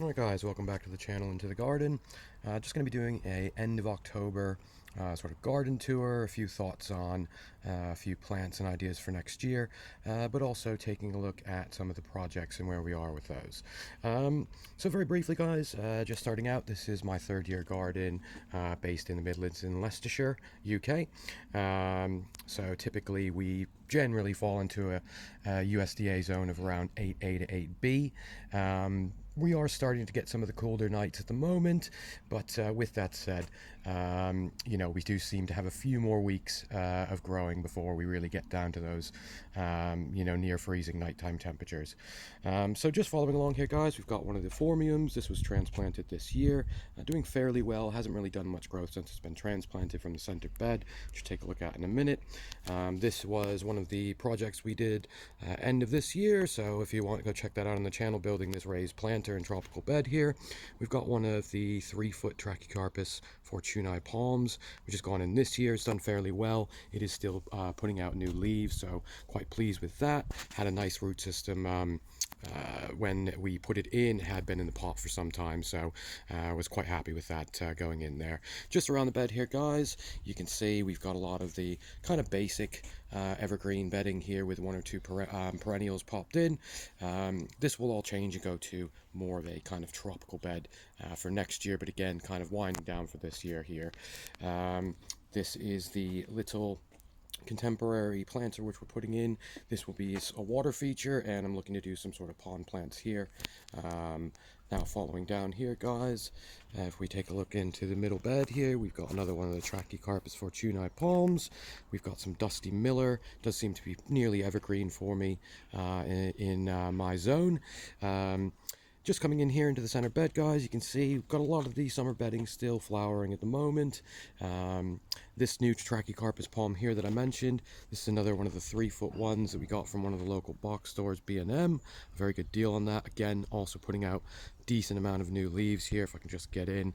Alright guys, welcome back to the channel and to the garden. Just going to be doing a end of October sort of garden tour, a few thoughts on a few plants and ideas for next year, but also taking a look at some of the projects and where we are with those. So very briefly guys, just starting out, this is my third year garden based in the Midlands in Leicestershire, UK. So typically we generally fall into a USDA zone of around 8A to 8B. We are starting to get some of the colder nights at the moment, but with that said, we do seem to have a few more weeks of growing before we really get down to those, near freezing nighttime temperatures. So just following along here, guys, we've got one of the Phormiums. This was transplanted this year, doing fairly well. Hasn't really done much growth since it's been transplanted from the center bed, which we'll take a look at in a minute. This was one of the projects we did end of this year, so if you want to go check that out on the channel, building this raised planter and tropical bed here. We've got one of the 3-foot Trachycarpus fortunei palms, which has gone in this year. It's done fairly well. It is still putting out new leaves, so quite pleased with that. Had a nice root system when we put it in. It had been in the pot for some time, so I was quite happy with that going in there. Just around the bed here, guys, you can see we've got a lot of the kind of basic evergreen bedding here with one or two perennials popped in. This will all change and go to more of a kind of tropical bed for next year, but again, kind of winding down for this year here. This is the little contemporary planter which we're putting in. This will be a water feature, and I'm looking to do some sort of pond plants here. Now following down here, guys, if we take a look into the middle bed here, we've got another one of the Trachycarpus fortunei palms. We've got some Dusty Miller. Does seem to be nearly evergreen for me in my zone. Just coming in here into the center bed, guys, you can see we've got a lot of the summer bedding still flowering at the moment. This new Trachycarpus palm here that I mentioned, this is another one of the 3-foot ones that we got from one of the local box stores, B&M. A very good deal on that. Again, also putting out decent amount of new leaves here. If I can just get in,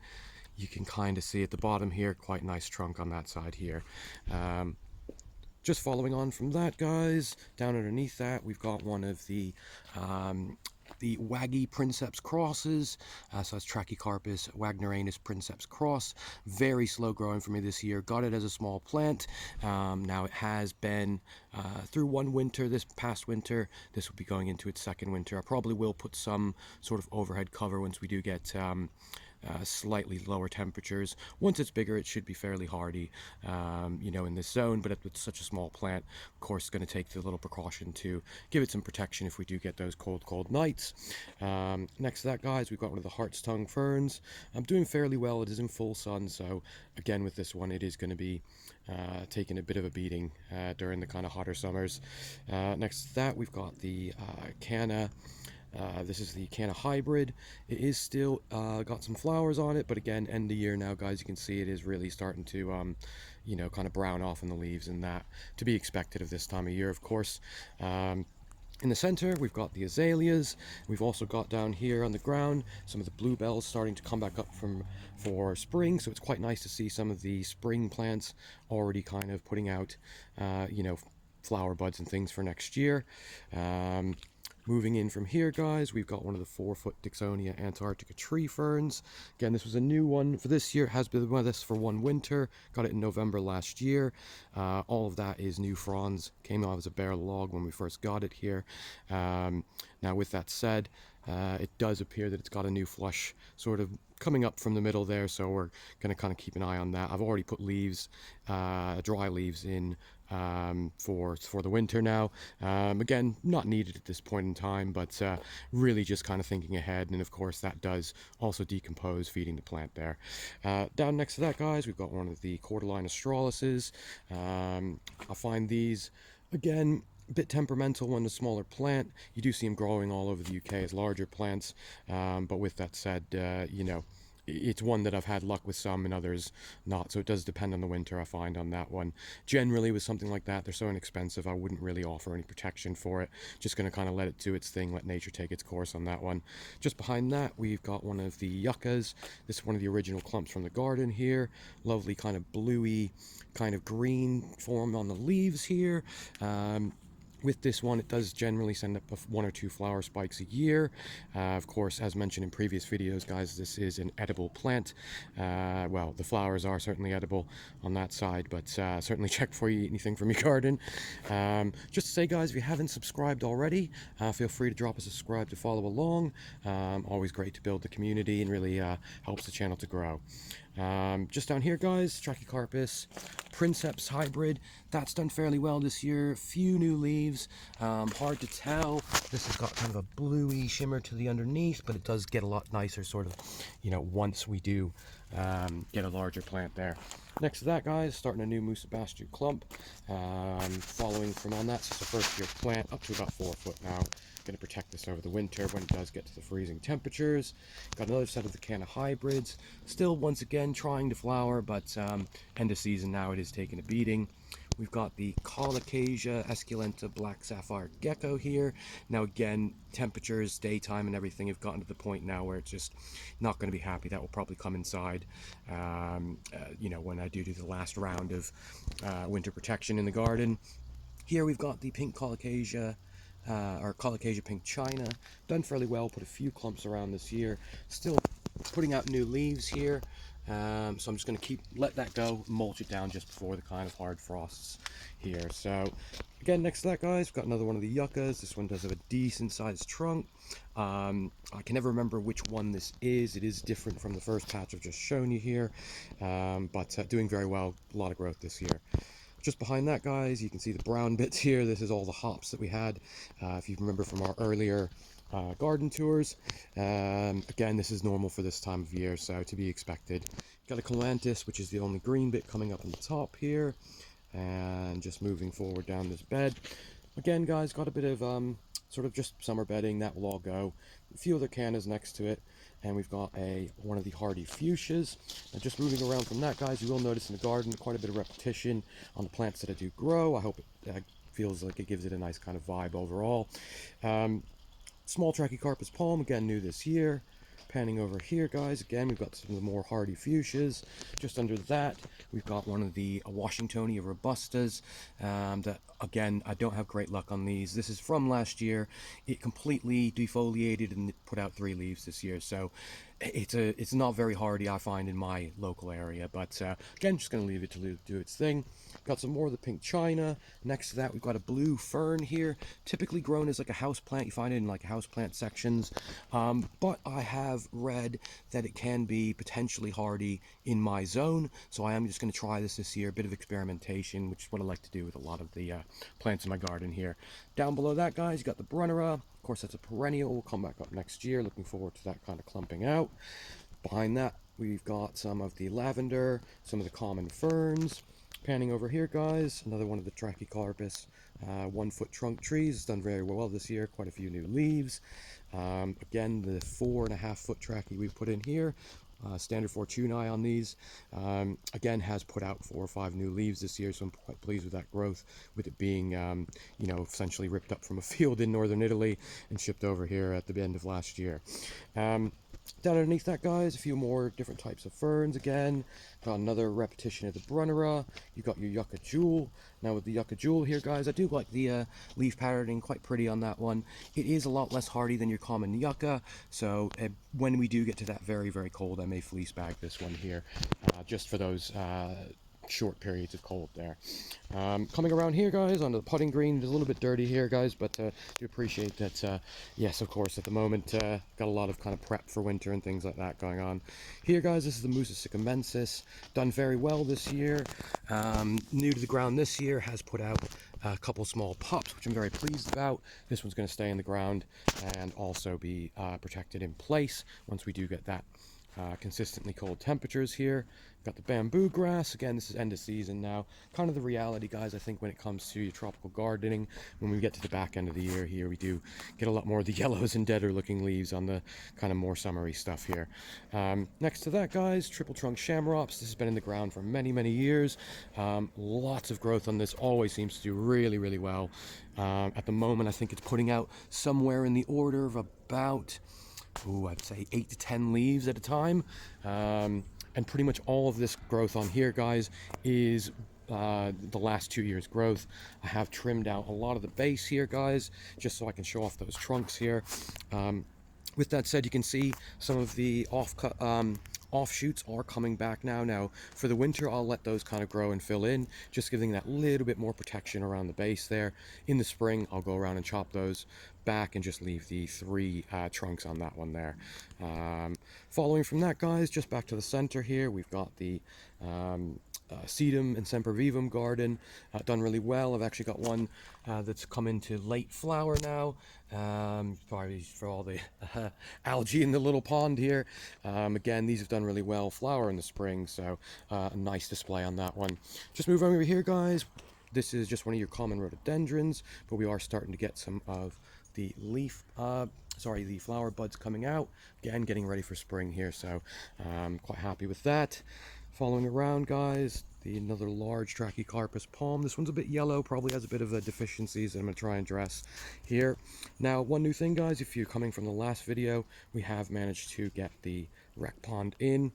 you can kind of see at the bottom here, quite nice trunk on that side here. Just following on from that, guys, down underneath that, we've got one of the Waggy Princeps crosses. So that's Trachycarpus wagneranus Princeps cross. Very slow growing for me this year. Got it as a small plant. Now it has been through one winter, this past winter. This will be going into its second winter. I probably will put some sort of overhead cover once we do get slightly lower temperatures. Once it's bigger, it should be fairly hardy, in this zone, but it's such a small plant, of course, it's going to take the little precaution to give it some protection if we do get those cold nights. Next to that, guys, we've got one of the Hart's Tongue ferns. I'm doing fairly well. It is in full sun, so again, with this one, it is going to be taking a bit of a beating during the kind of hotter summers. Next to that, we've got the Canna. This is the Canna hybrid. It is still got some flowers on it, but again, end of year now, guys, you can see it is really starting to, kind of brown off in the leaves, and that to be expected of this time of year, of course. In the center, we've got the azaleas. We've also got down here on the ground some of the bluebells starting to come back up for spring, so it's quite nice to see some of the spring plants already kind of putting out, flower buds and things for next year. Moving in from here, guys, we've got one of the 4-foot Dicksonia Antarctica tree ferns. Again, this was a new one for this year. It has been with us for one winter. Got it in November last year. All of that is new fronds. Came out as a bare log when we first got it here. Now, with that said, it does appear that it's got a new flush sort of coming up from the middle there, so we're going to kind of keep an eye on that. I've already put leaves, dry leaves in for the winter now. Again, not needed at this point in time, but really just kind of thinking ahead, and of course that does also decompose, feeding the plant there. Down next to that, guys, we've got one of the Cordyline australuses. I find these, again, a bit temperamental when a smaller plant. You do see them growing all over the UK as larger plants, but with that said, it's one that I've had luck with some and others not, so it does depend on the winter, I find, on that one. Generally, with something like that, they're so inexpensive, I wouldn't really offer any protection for it. Just going to kind of let it do its thing, let nature take its course on that one. Just behind that, we've got one of the yuccas. This is one of the original clumps from the garden here. Lovely kind of bluey, kind of green form on the leaves here. With this one, it does generally send up one or two flower spikes a year. Of course, as mentioned in previous videos, guys, this is an edible plant. Well, the flowers are certainly edible on that side, but certainly check before you eat anything from your garden. Just to say, guys, if you haven't subscribed already, feel free to drop a subscribe to follow along. Always great to build the community and really helps the channel to grow. Just down here, guys, Trachycarpus Princeps hybrid. That's done fairly well this year. A few new leaves. Hard to tell. This has got kind of a bluey shimmer to the underneath, but it does get a lot nicer sort of, you know, once we do get a larger plant there. Next to that, guys, starting a new Musabastu clump. Following from on that, so it's a first year plant, up to about 4 foot now. Going to protect this over the winter when it does get to the freezing temperatures. Got another set of the Canna hybrids. Still, once again, trying to flower, but end of season now, it is taking a beating. We've got the Colocasia Esculenta Black Sapphire Gecko here. Now again, temperatures, daytime and everything have gotten to the point now where it's just not going to be happy. That will probably come inside, you know, when I do the last round of winter protection in the garden. Here we've got the Pink Colocasia, or Colocasia Pink China. Done fairly well, put a few clumps around this year. Still putting out new leaves here. So I'm just going to let that go, mulch it down just before the kind of hard frosts here. So again, next to that, guys, we've got another one of the yuccas. This one does have a decent sized trunk. I can never remember which one this is. It is different from the first patch I've just shown you here, but doing very well. A lot of growth this year. Just behind that, guys, you can see the brown bits here. This is all the hops that we had, if you remember from our earlier garden tours. Again, this is normal for this time of year, so to be expected. Got a Cloanthus, which is the only green bit coming up on the top here, and just moving forward down this bed. Again, guys, got a bit of sort of just summer bedding. That will all go. A few other cannas next to it, and we've got one of the hardy fuchsias. Now, just moving around from that, guys, you will notice in the garden quite a bit of repetition on the plants that I do grow. I hope it feels like it gives it a nice kind of vibe overall. Small Trachycarpus palm, again new this year. Panning over here, guys, again we've got some of the more hardy fuchsias. Just under that we've got one of the Washingtonia robustas, that again I don't have great luck on these. This is from last year. It completely defoliated and put out 3 leaves this year, so it's not very hardy, I find, in my local area. But again, just going to leave it to do its thing. Got some more of the Pink China. Next to that, we've got a blue fern here, typically grown as like a house plant. You find it in like house plant sections, but I have read that it can be potentially hardy in my zone, so I am just going to try this year. A bit of experimentation, which is what I like to do with a lot of the plants in my garden here. Down below that, guys, you got the Brunnera. Of course, that's a perennial. Will come back up next year. Looking forward to that kind of clumping out. Behind that, we've got some of the lavender, some of the common ferns. Panning over here, guys, another one of the Trachycarpus 1 foot trunk trees. It's done very well this year. Quite a few new leaves. Again, the 4.5 foot trachy we put in here. Standard Fortunae on these, again, has put out 4 or 5 new leaves this year, so I'm quite pleased with that growth, with it being, you know, essentially ripped up from a field in northern Italy and shipped over here at the end of last year. Down underneath that, guys, a few more different types of ferns again. Got another repetition of the Brunnera. You've got your Yucca Jewel. Now with the Yucca Jewel here, guys, I do like the leaf patterning, quite pretty on that one. It is a lot less hardy than your common Yucca, so when we do get to that very, very cold, I may fleece bag this one here, just for those short periods of cold there. Coming around here, guys, onto the putting green. It's a little bit dirty here, guys, but do appreciate that. Yes, of course, at the moment, got a lot of kind of prep for winter and things like that going on. Here, guys, this is the Musa sycamensis. Done very well this year. New to the ground this year, has put out a couple small pups, which I'm very pleased about. This one's going to stay in the ground and also be protected in place once we do get that consistently cold temperatures here. Got the bamboo grass. Again, this is end of season now. Kind of the reality, guys, I think, when it comes to your tropical gardening. When we get to the back end of the year here, we do get a lot more of the yellows and deader looking leaves on the kind of more summery stuff here. Next to that, guys, triple trunk shamrops. This has been in the ground for many, many years. Lots of growth on this. Always seems to do really, really well. At the moment, I think it's putting out somewhere in the order of about, I'd say 8 to 10 leaves at a time. And pretty much all of this growth on here, guys, is the last 2 years growth. I have trimmed out a lot of the base here, guys, just so I can show off those trunks here. With that said, you can see some of the offshoots are coming back now. Now, for the winter, I'll let those kind of grow and fill in, just giving that little bit more protection around the base there. In the spring, I'll go around and chop those back and just leave the 3 trunks on that one there. Following from that, guys, just back to the center here, we've got the Sedum and Sempervivum garden, done really well. I've actually got one that's come into late flower now, probably for all the algae in the little pond here. Again, these have done really well, flower in the spring, so a nice display on that one. Just move over here, guys. This is just one of your common rhododendrons, but we are starting to get some of the the flower buds coming out. Again, getting ready for spring here, so quite happy with that. Following around, guys, another large Trachycarpus palm. This one's a bit yellow, probably has a bit of a deficiencies that I'm going to try and address here. Now, one new thing, guys, if you're coming from the last video, we have managed to get the rec pond in.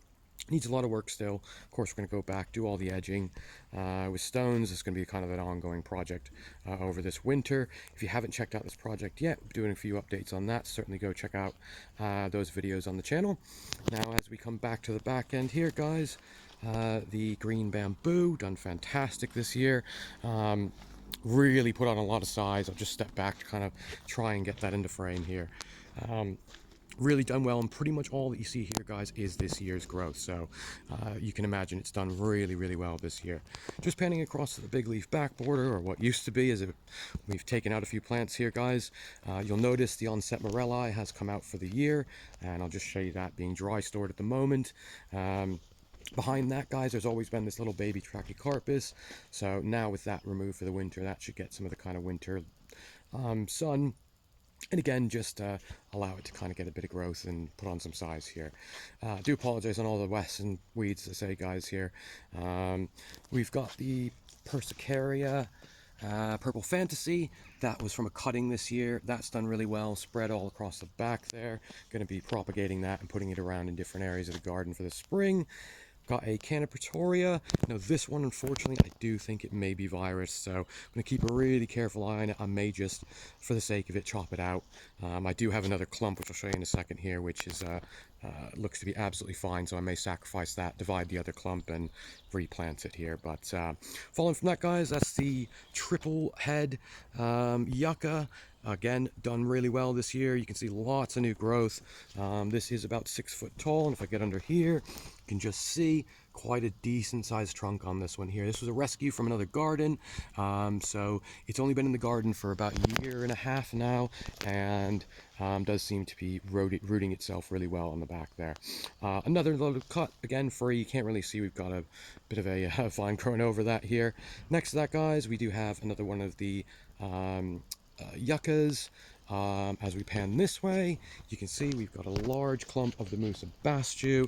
Needs a lot of work still. Of course, we're going to go back, do all the edging with stones. It's going to be kind of an ongoing project over this winter. If you haven't checked out this project yet, doing a few updates on that, certainly go check out those videos on the channel. Now, as we come back to the back end here, guys, the green bamboo, done fantastic this year. Really put on a lot of size. I'll just step back to kind of try and get that into frame here. Really done well, and pretty much all that you see here, guys, is this year's growth, so you can imagine it's done really well this year. Just panning across to the big leaf back border, or what used to be, we've taken out a few plants here, guys. You'll notice the onset morelli has come out for the year, and I'll just show you that being dry stored at the moment. Behind that, guys, there's always been this little baby Trachycarpus, so now with that removed for the winter, that should get some of the kind of winter sun. And again, just allow it to kind of get a bit of growth and put on some size here. I do apologize on all the western weeds, to say, guys, here. We've got the Persicaria Purple Fantasy. That was from a cutting this year. That's done really well, spread all across the back there. Going to be propagating that and putting it around in different areas of the garden for the spring. Got a Canopratoria. Now this one, unfortunately, I do think it may be virus, so I'm going to keep a really careful eye on it. I may just, for the sake of it, chop it out. I do have another clump, which I'll show you in a second here, which is looks to be absolutely fine, so I may sacrifice that, divide the other clump, and replant it here. But following from that, guys, that's the triple head yucca. Again, done really well this year. You can see lots of new growth. This is about 6 foot tall, and if I get under here, you can just see quite a decent sized trunk on this one here. This was a rescue from another garden, so it's only been in the garden for about a year and a half now, and does seem to be rooting itself really well on the back there. Another little cut, again free. You can't really see, we've got a bit of a vine growing over that here. Next to that, guys, we do have another one of the yuccas. As we pan this way, you can see we've got a large clump of the Musa Bastu.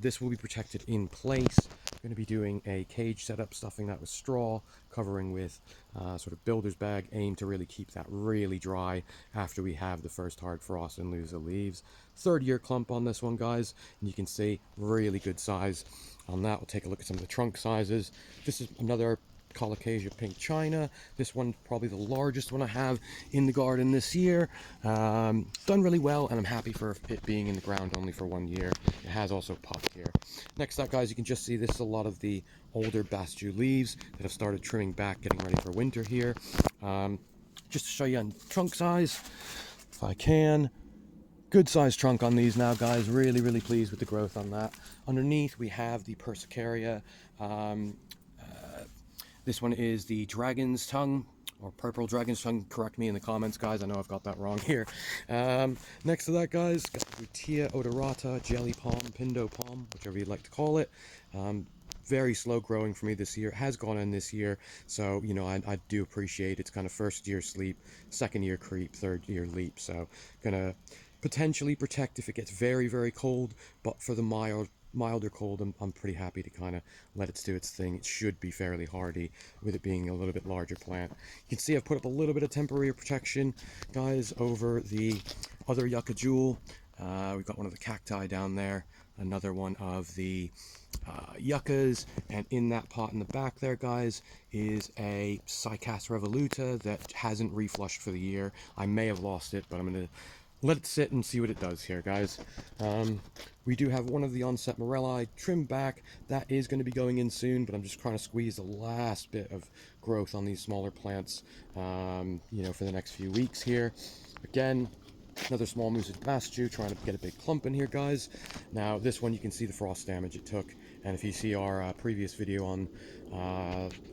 This will be protected in place. I'm going to be doing a cage setup, stuffing that with straw, covering with sort of builder's bag, aim to really keep that really dry after we have the first hard frost and lose the leaves. 3rd-year clump on this one, guys, and you can see really good size on that. We'll take a look at some of the trunk sizes. This is another Colocasia Pink China. This one probably the largest one I have in the garden this year. Done really well, and I'm happy for it being in the ground only for 1 year. It has also puffed here. Next up, guys, you can just see this is a lot of the older Bastu leaves that have started trimming back, getting ready for winter here. Just to show you on trunk size, if I can. Good size trunk on these now, guys. Really pleased with the growth on that. Underneath, we have the Persicaria. This one is the Dragon's Tongue, or Purple Dragon's Tongue. Correct me in the comments, guys. I know I've got that wrong here. Next to that, guys, got Lutea odorata, Jelly Palm, Pindo Palm, whichever you'd like to call it. Very slow growing for me this year. It has gone in this year, so, you know, I do appreciate it's kind of 1st year sleep, 2nd year creep, 3rd year leap. So, gonna potentially protect if it gets very cold, but for the milder cold, I'm pretty happy to kind of let it do its thing. It should be fairly hardy with it being a little bit larger plant. You can see I've put up a little bit of temporary protection, guys, over the other Yucca Jewel. We've got one of the cacti down there, another one of the yuccas, and in that pot in the back there, guys, is a Cycas revoluta that hasn't reflushed for the year. I may have lost it, but I'm going to let it sit and see what it does here, guys. We do have one of the onset morelli trimmed back. That is going to be going in soon, but I'm just trying to squeeze the last bit of growth on these smaller plants, you know, for the next few weeks here. Again, another small Musa Damascus, trying to get a big clump in here, guys. Now, this one you can see the frost damage it took, and if you see our previous video on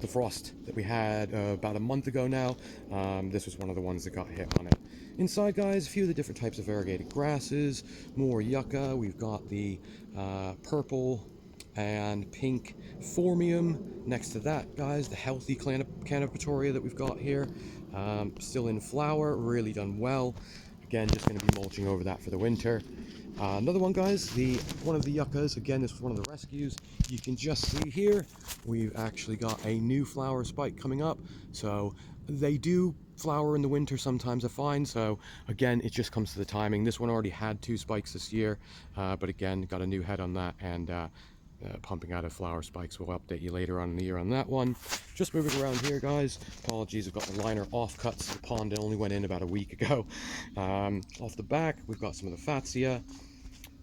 the frost that we had about a month ago now, this was one of the ones that got hit on it. Inside, guys, a few of the different types of variegated grasses, more yucca. We've got the purple and pink phormium. Next to that, guys, the healthy Canopatoria that we've got here, still in flower, really done well. Again, just going to be mulching over that for the winter. Another one, guys, one of the yuccas. Again, this was one of the rescues. You can just see here, we've actually got a new flower spike coming up. So they do flower in the winter sometimes, I find. So again, it just comes to the timing. This one already had 2 spikes this year, but again, got a new head on that, and pumping out of flower spikes. We'll update you later on in the year on that one. Just moving around here, guys. Apologies, I've got the liner offcuts. The pond only went in about a week ago. Off the back, we've got some of the Fatsia,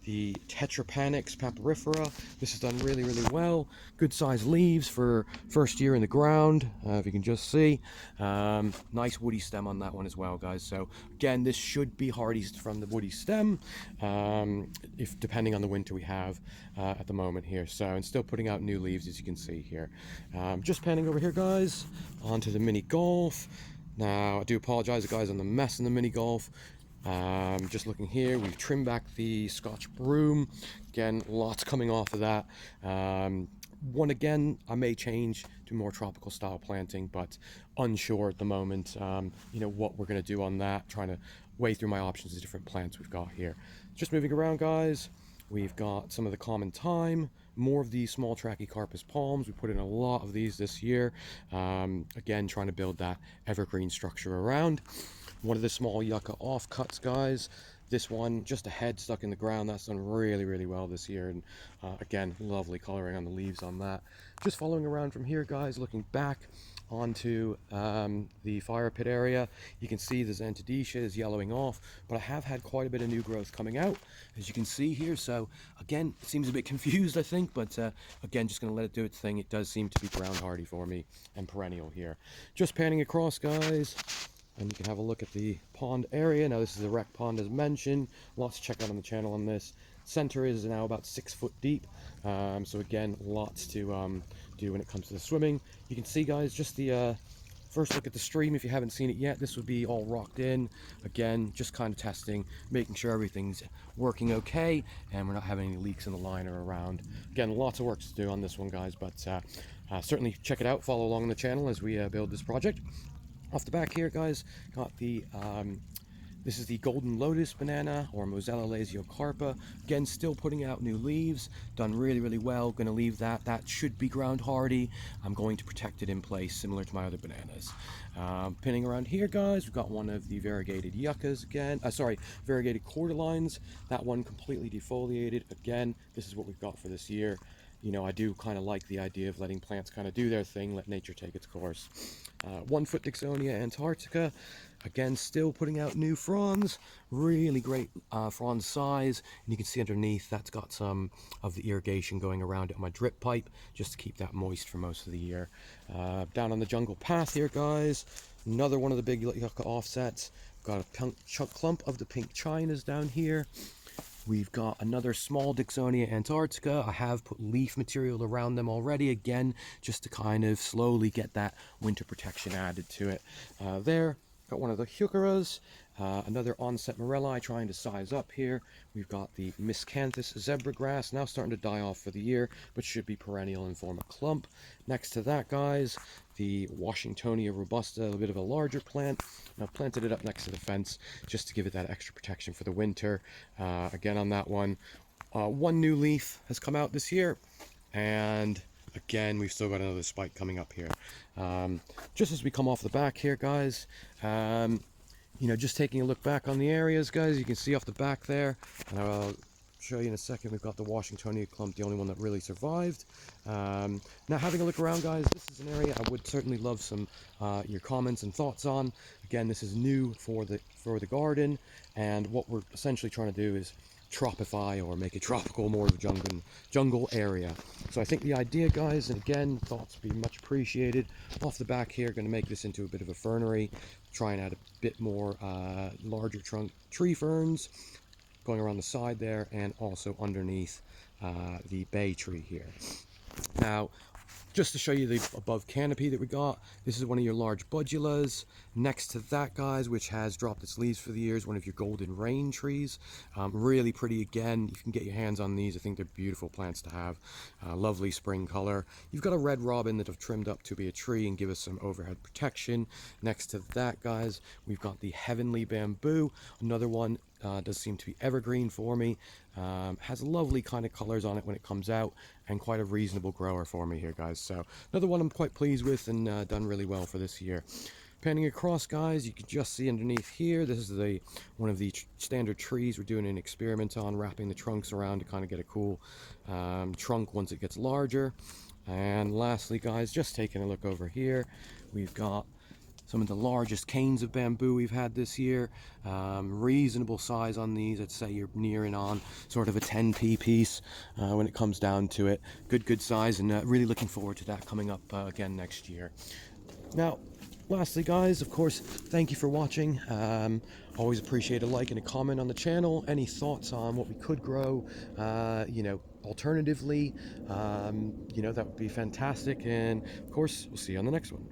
the Tetrapanix papyrifera. This has done really, really well. Good sized leaves for first year in the ground, if you can just see. Nice woody stem on that one as well, guys. So again, this should be hardy from the woody stem, if depending on the winter we have at the moment here. So, and still putting out new leaves, as you can see here. Just panning over here, guys, onto the mini golf. Now, I do apologize, guys, on the mess in the mini golf. Just looking here, we've trimmed back the Scotch broom. Again, lots coming off of that. One again, I may change to more tropical style planting, but unsure at the moment, you know, what we're going to do on that. Trying to weigh through my options of different plants we've got here. Just moving around, guys, we've got some of the common thyme, more of these small Trachycarpus palms. We put in a lot of these this year. Again, trying to build that evergreen structure around. One of the small yucca offcuts, guys. This one, just a head stuck in the ground. That's done really, really well this year. And again, lovely coloring on the leaves on that. Just following around from here, guys, looking back onto the fire pit area. You can see the Xanthodecia is yellowing off, but I have had quite a bit of new growth coming out, as you can see here. So again, it seems a bit confused, I think, but again, just going to let it do its thing. It does seem to be ground hardy for me and perennial here. Just panning across, guys. And you can have a look at the pond area. Now, this is a wreck pond, as mentioned. Lots to check out on the channel on this. Center is now about 6 foot deep. So again, lots to do when it comes to the swimming. You can see, guys, just the first look at the stream. If you haven't seen it yet, this would be all rocked in. Again, just kind of testing, making sure everything's working okay, and we're not having any leaks in the liner around. Again, lots of work to do on this one, guys, but certainly check it out. Follow along the channel as we build this project. Off the back here, guys, got the this is the Golden Lotus banana, or Mosella lasiocarpa. Again, still putting out new leaves. Done really, really well. Going to leave that. That should be ground hardy. I'm going to protect it in place, similar to my other bananas. Pinning around here, guys, we've got one of the variegated yuccas again. Variegated cordylines. That one completely defoliated. Again, this is what we've got for this year. You know, I do kind of like the idea of letting plants kind of do their thing, let nature take its course. 1 foot Dixonia antarctica, again, still putting out new fronds. Really great frond size. And you can see underneath, that's got some of the irrigation going around it on my drip pipe, just to keep that moist for most of the year. Down on the jungle path here, guys, another one of the big yucca offsets. Got a clump of the pink chinas down here. We've got another small Dixonia antarctica. I have put leaf material around them already, again, just to kind of slowly get that winter protection added to it. There, got one of the heucheras, another onset morelli trying to size up here. We've got the Miscanthus zebra grass, now starting to die off for the year, but should be perennial and form a clump. Next to that, guys, the Washingtonia robusta, a bit of a larger plant. I've planted it up next to the fence just to give it that extra protection for the winter. Again, on that one, one new leaf has come out this year, and again, we've still got another spike coming up here. Just as we come off the back here, guys, You know, just taking a look back on the areas, guys, you can see off the back there, and I'll show you in a second, we've got the Washingtonia clump, the only one that really survived. Now, having a look around, guys, this is an area I would certainly love some your comments and thoughts on. Again, this is new for the garden, and what we're essentially trying to do is tropify or make it tropical, more of a jungle area. So I think the idea, guys, and again, thoughts be much appreciated. Off the back here, going to make this into a bit of a fernery, try and add a bit more larger trunk tree ferns going around the side there, and also underneath the bay tree here. Now, just to show you the above canopy that we got, this is one of your large budulas. Next to that, guys, which has dropped its leaves for the years, one of your golden rain trees. Really pretty again. You can get your hands on these. I think they're beautiful plants to have. Lovely spring color. You've got a red robin that I've trimmed up to be a tree and give us some overhead protection. Next to that, guys, we've got the heavenly bamboo. Another one does seem to be evergreen for me. Has lovely kind of colors on it when it comes out, and quite a reasonable grower for me here, guys. So another one I'm quite pleased with, and done really well for this year. Panning across, guys, you can just see underneath here, this is one of the standard trees we're doing an experiment on, wrapping the trunks around to kind of get a cool trunk once it gets larger. And lastly, guys, just taking a look over here, we've got some of the largest canes of bamboo we've had this year. Reasonable size on these. I'd say you're nearing on sort of a 10p piece when it comes down to it. Good size, and really looking forward to that coming up again next year. Now, lastly, guys, of course, thank you for watching. Always appreciate a like and a comment on the channel. Any thoughts on what we could grow, you know, alternatively, you know, that would be fantastic. And of course, we'll see you on the next one.